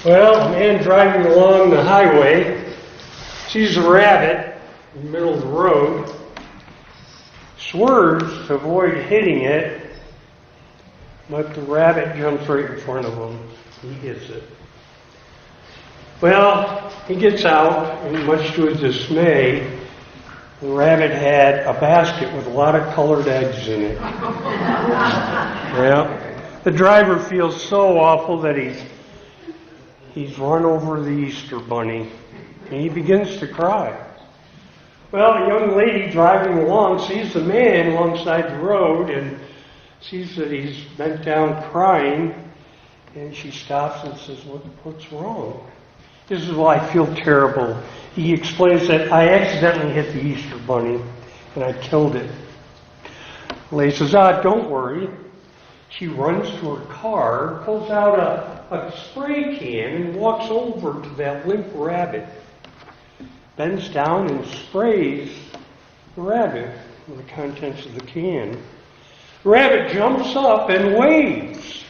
Well, a man driving along the highway sees a rabbit in the middle of the road, swerves to avoid hitting it, but the rabbit jumps right in front of him. He hits it. Well, he gets out, and much to his dismay, the rabbit had a basket with a lot of colored eggs in it. Well, the driver feels so awful that he's run over the Easter bunny, and he begins to cry. Well, a young lady driving along sees the man alongside the road and sees that he's bent down crying, and she stops and says, "What's wrong?" He says, "Well, I feel terrible." He explains that I accidentally hit the Easter bunny and I killed it. The lady says, "Don't worry." She runs to her car, pulls out a spray can and walks over to that limp rabbit, bends down and sprays the rabbit with the contents of the can. The rabbit jumps up and waves.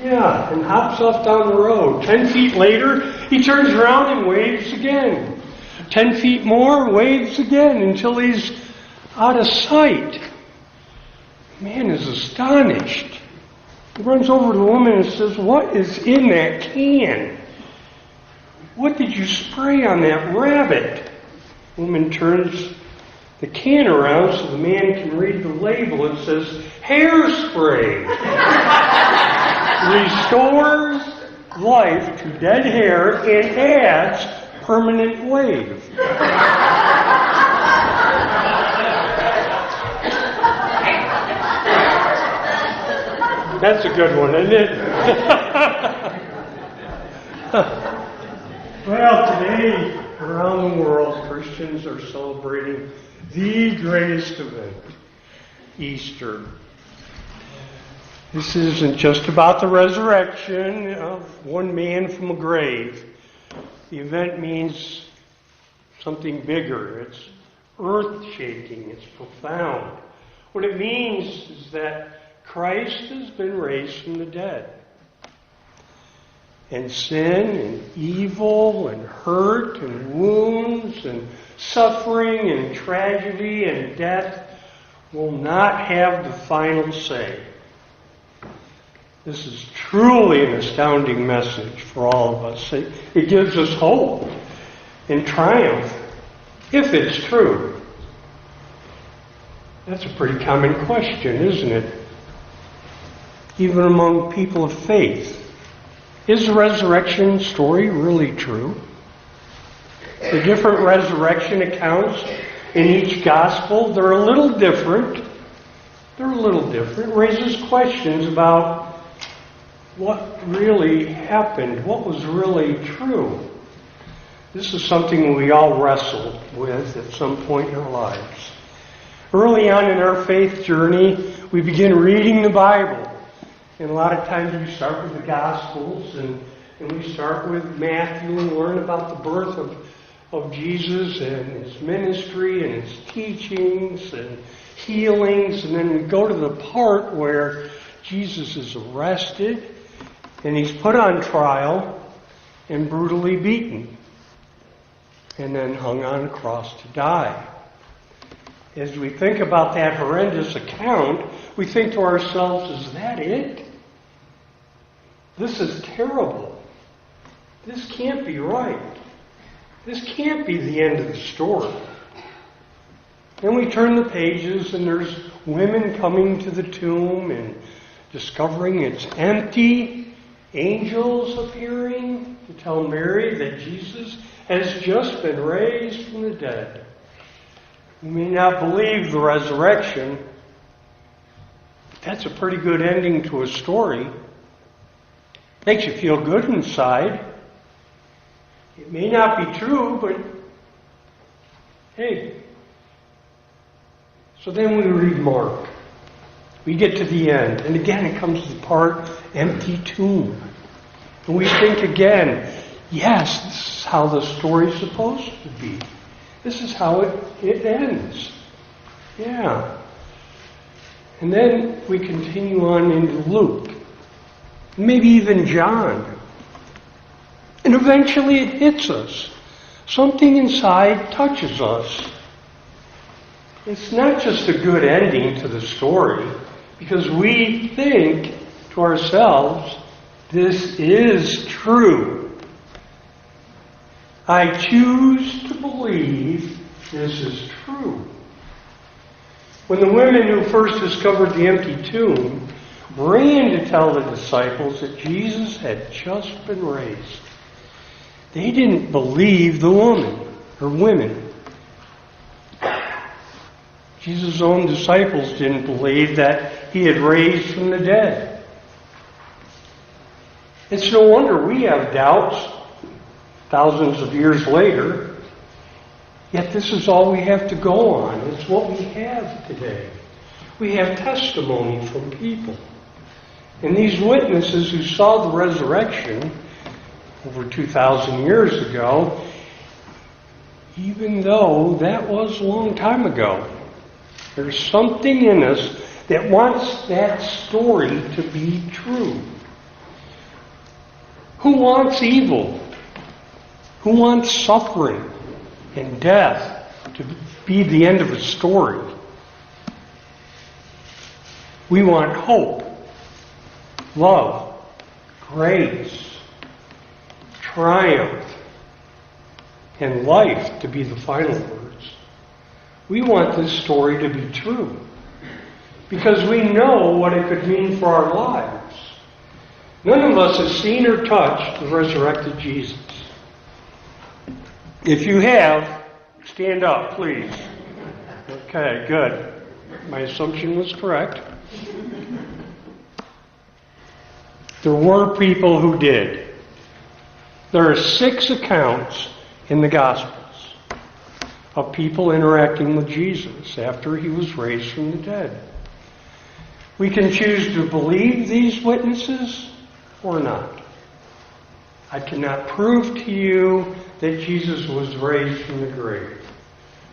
Yeah, and hops off down the road. 10 feet later, he turns around and waves again. 10 feet more, waves again until he's out of sight. The man is astonished. He runs over to the woman and says, "What is in that can? What did you spray on that rabbit?" The woman turns the can around so the man can read the label. It says, "Hairspray. Restores life to dead hair and adds permanent wave." That's a good one, isn't it? Well, today, around the world, Christians are celebrating the greatest event, Easter. This isn't just about the resurrection of one man from a grave. The event means something bigger. It's earth-shaking. It's profound. What it means is that Christ has been raised from the dead. And sin and evil and hurt and wounds and suffering and tragedy and death will not have the final say. This is truly an astounding message for all of us. It gives us hope and triumph, if it's true. That's a pretty common question, isn't it? Even among people of faith. Is the resurrection story really true? The different resurrection accounts in each gospel, they're a little different. It raises questions about what really happened, what was really true. This is something we all wrestle with at some point in our lives. Early on in our faith journey, we begin reading the Bible. And a lot of times we start with the Gospels, and we start with Matthew and learn about the birth of Jesus and his ministry and his teachings and healings. And then we go to the part where Jesus is arrested and he's put on trial and brutally beaten and then hung on a cross to die. As we think about that horrendous account, we think to ourselves, is that it? This is terrible. This can't be right. This can't be the end of the story. Then we turn the pages and there's women coming to the tomb and discovering it's empty, angels appearing to tell Mary that Jesus has just been raised from the dead. You may not believe the resurrection, but that's a pretty good ending to a story. Makes you feel good inside. It may not be true, but hey. So then we read Mark. We get to the end, and again it comes to the part, empty tomb. And we think again, yes, this is how the story's supposed to be. This is how it ends. Yeah. And then we continue on into Luke, maybe even John. And eventually it hits us. Something inside touches us. It's not just a good ending to the story, because we think to ourselves, this is true. I choose to believe this is true. When the women who first discovered the empty tomb ran to tell the disciples that Jesus had just been raised, they didn't believe the women. Jesus' own disciples didn't believe that he had raised from the dead. It's no wonder we have doubts thousands of years later, yet this is all we have to go on. It's what we have today. We have testimony from people. And these witnesses who saw the resurrection over 2,000 years ago, even though that was a long time ago, there's something in us that wants that story to be true. Who wants evil? Who wants suffering and death to be the end of a story? We want hope, love, grace, triumph, and life to be the final words. We want this story to be true because we know what it could mean for our lives. None of us has seen or touched the resurrected Jesus. If you have, stand up, please. Okay, good. My assumption was correct. There were people who did. There are 6 accounts in the Gospels of people interacting with Jesus after he was raised from the dead. We can choose to believe these witnesses or not. I cannot prove to you that Jesus was raised from the grave.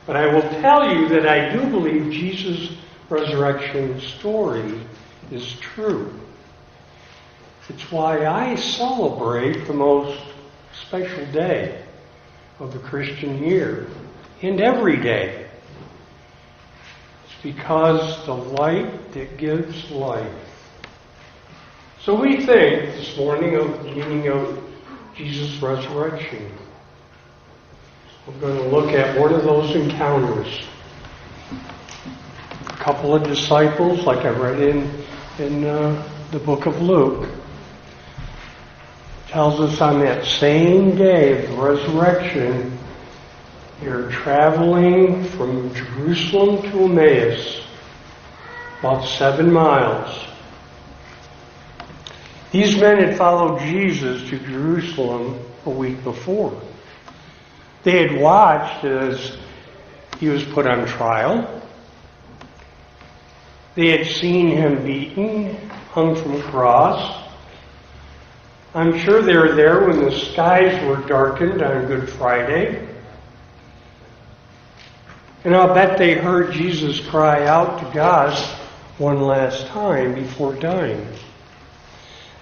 But I will tell you that I do believe Jesus' resurrection story is true. It's why I celebrate the most special day of the Christian year, and every day. It's because the light that gives life. So we think this morning of the meaning of Jesus' resurrection. We're going to look at one of those encounters. A couple of disciples, like I read in the book of Luke, tells us on that same day of the resurrection, they're traveling from Jerusalem to Emmaus, about 7 miles. These men had followed Jesus to Jerusalem a week before. They had watched as he was put on trial. They had seen him beaten, hung from a cross. I'm sure they were there when the skies were darkened on Good Friday. And I'll bet they heard Jesus cry out to God one last time before dying.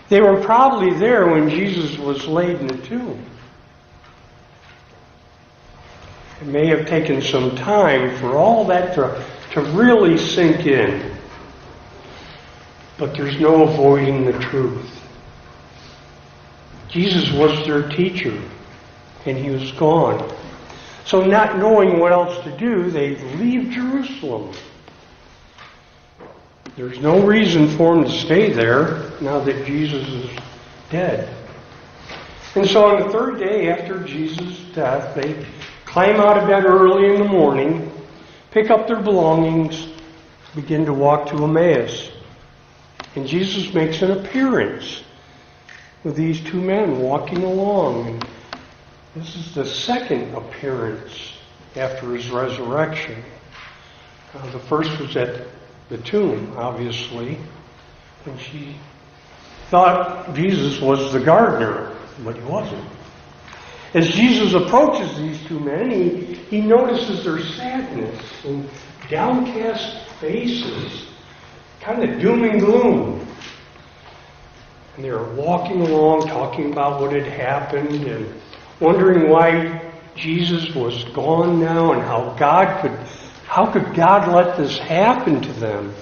They were probably there when Jesus was laid in the tomb. It may have taken some time for all that to really sink in. But there's no avoiding the truth. Jesus was their teacher, and he was gone. So not knowing what else to do, they leave Jerusalem. There's no reason for them to stay there now that Jesus is dead. And so on the 3rd day after Jesus' death, they climb out of bed early in the morning, pick up their belongings, begin to walk to Emmaus. And Jesus makes an appearance with these 2 men walking along. And this is the second appearance after his resurrection. The first was at the tomb, obviously, when she thought Jesus was the gardener, but he wasn't. As Jesus approaches these 2 men, he notices their sadness and downcast faces kind of doom and gloom. And they were walking along, talking about what had happened and wondering why Jesus was gone now and how could God let this happen to them?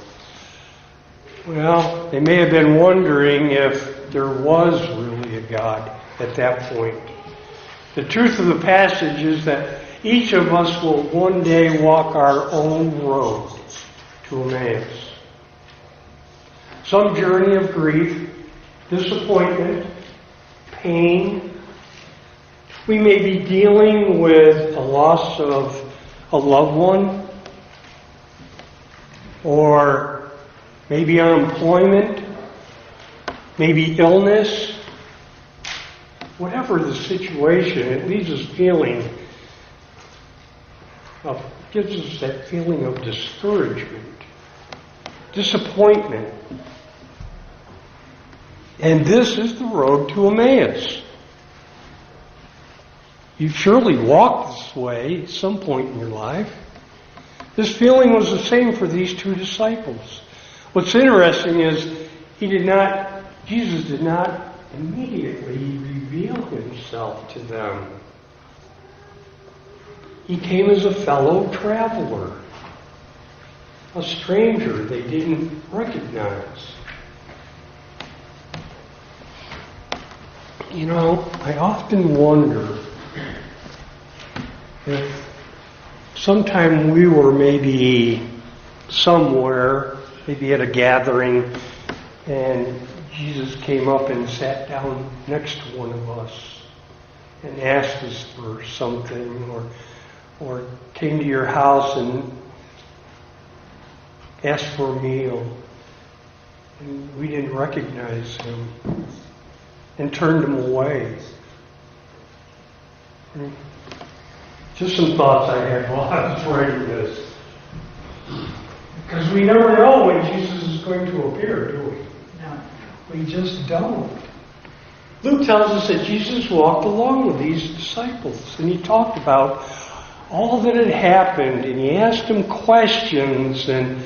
Well, they may have been wondering if there was really a God at that point. The truth of the passage is that each of us will one day walk our own road to Emmaus. Some journey of grief, disappointment, pain. We may be dealing with a loss of a loved one, or maybe unemployment, maybe illness. Whatever the situation, it leaves us gives us that feeling of discouragement, disappointment. And this is the road to Emmaus. You've surely walked this way at some point in your life. This feeling was the same for these two disciples. What's interesting is Jesus did not immediately reveal himself to them. He came as a fellow traveler, a stranger they didn't recognize. You know, I often wonder if sometime we were maybe somewhere, maybe at a gathering, and Jesus came up and sat down next to one of us and asked us for something, or came to your house and asked for a meal, and we didn't recognize him and turned him away. Just some thoughts I had while I was writing this. Because we never know when Jesus is going to appear, do we? No. We just don't. Luke tells us that Jesus walked along with these disciples, and he talked about all that had happened, and he asked them questions, and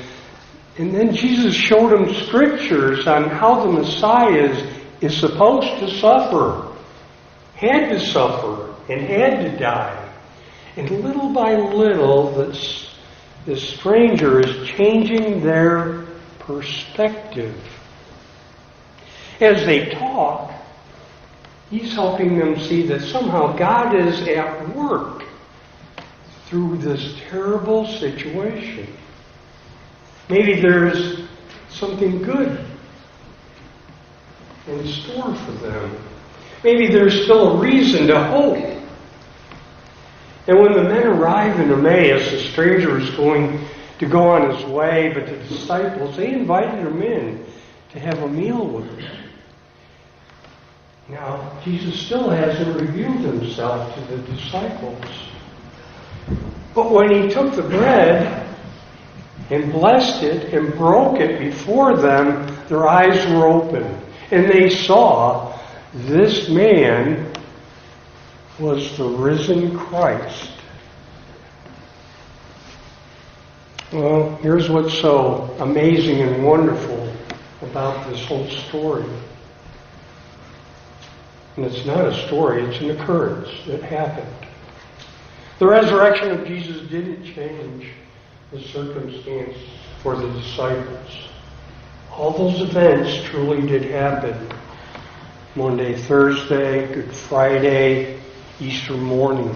then Jesus showed them scriptures on how the Messiah is supposed to suffer, had to suffer, and had to die. And little by little, this stranger is changing their perspective. As they talk, he's helping them see that somehow God is at work through this terrible situation. Maybe there's something good in store for them. Maybe there's still a reason to hope. And when the men arrive in Emmaus, the stranger is going to go on his way, but the disciples, they invited him in to have a meal with them. Now, Jesus still hasn't revealed himself to the disciples. But when he took the bread and blessed it and broke it before them, their eyes were open. And they saw this man was the risen Christ. Well, here's what's so amazing and wonderful about this whole story. And it's not a story, it's an occurrence. It happened. The resurrection of Jesus didn't change the circumstance for the disciples. All those events truly did happen. Monday, Thursday, Good Friday, Easter morning.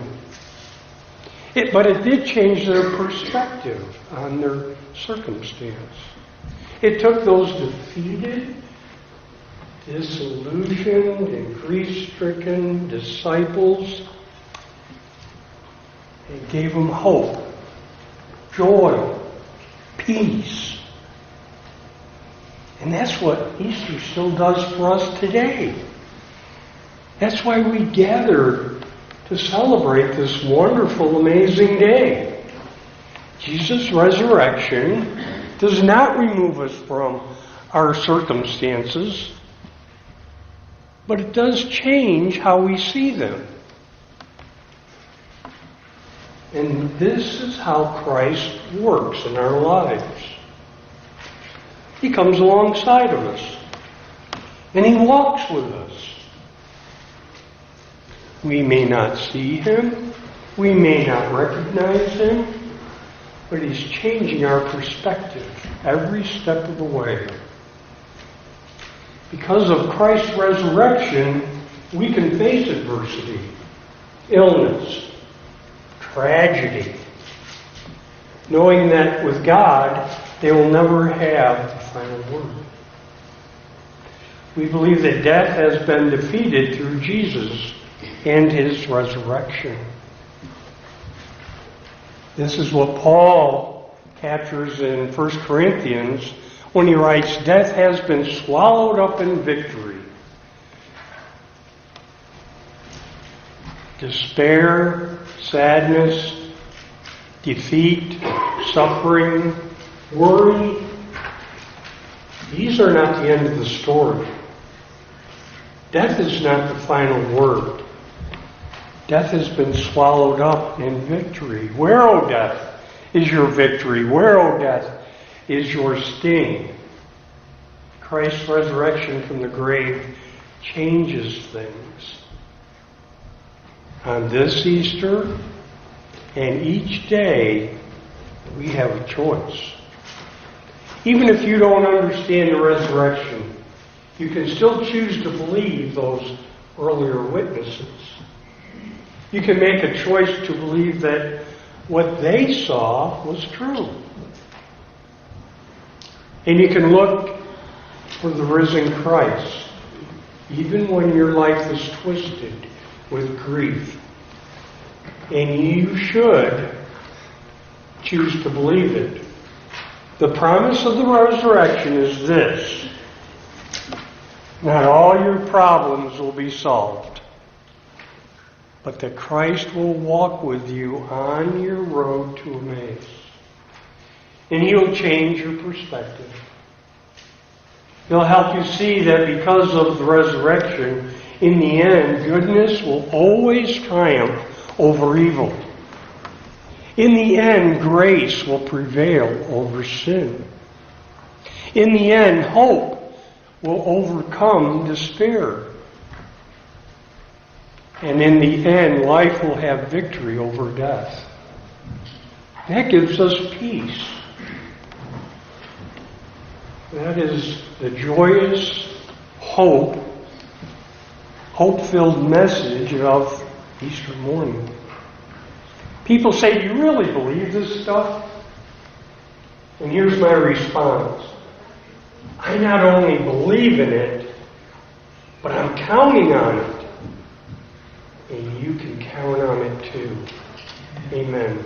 But it did change their perspective on their circumstance. It took those defeated, disillusioned, and grief-stricken disciples and gave them hope, joy, peace. And that's what Easter still does for us today. That's why we gather to celebrate this wonderful, amazing day. Jesus' resurrection does not remove us from our circumstances, but it does change how we see them. And this is how Christ works in our lives. He comes alongside of us. And He walks with us. We may not see Him. We may not recognize Him. But He's changing our perspective every step of the way. Because of Christ's resurrection, we can face adversity, illness, tragedy, knowing that with God, they will never have the final word. We believe that death has been defeated through Jesus and His resurrection. This is what Paul captures in 1 Corinthians when he writes, "Death has been swallowed up in victory." Despair, sadness, defeat, suffering, worry, these are not the end of the story. Death is not the final word. Death has been swallowed up in victory. Where, O death, is your victory? Where, O death, is your sting? Christ's resurrection from the grave changes things. On this Easter and each day, we have a choice. Even if you don't understand the resurrection, you can still choose to believe those earlier witnesses. You can make a choice to believe that what they saw was true. And you can look for the risen Christ, even when your life is twisted with grief. And you should choose to believe it. The promise of the resurrection is this: not all your problems will be solved, but that Christ will walk with you on your road to Emmaus. And He'll change your perspective. He'll help you see that because of the resurrection, in the end, goodness will always triumph over evil. In the end, grace will prevail over sin. In the end, hope will overcome despair. And in the end, life will have victory over death. That gives us peace. That is the joyous hope-filled message of Easter morning. People say, "Do you really believe this stuff?" And here's my response. I not only believe in it, but I'm counting on it. And you can count on it too. Amen.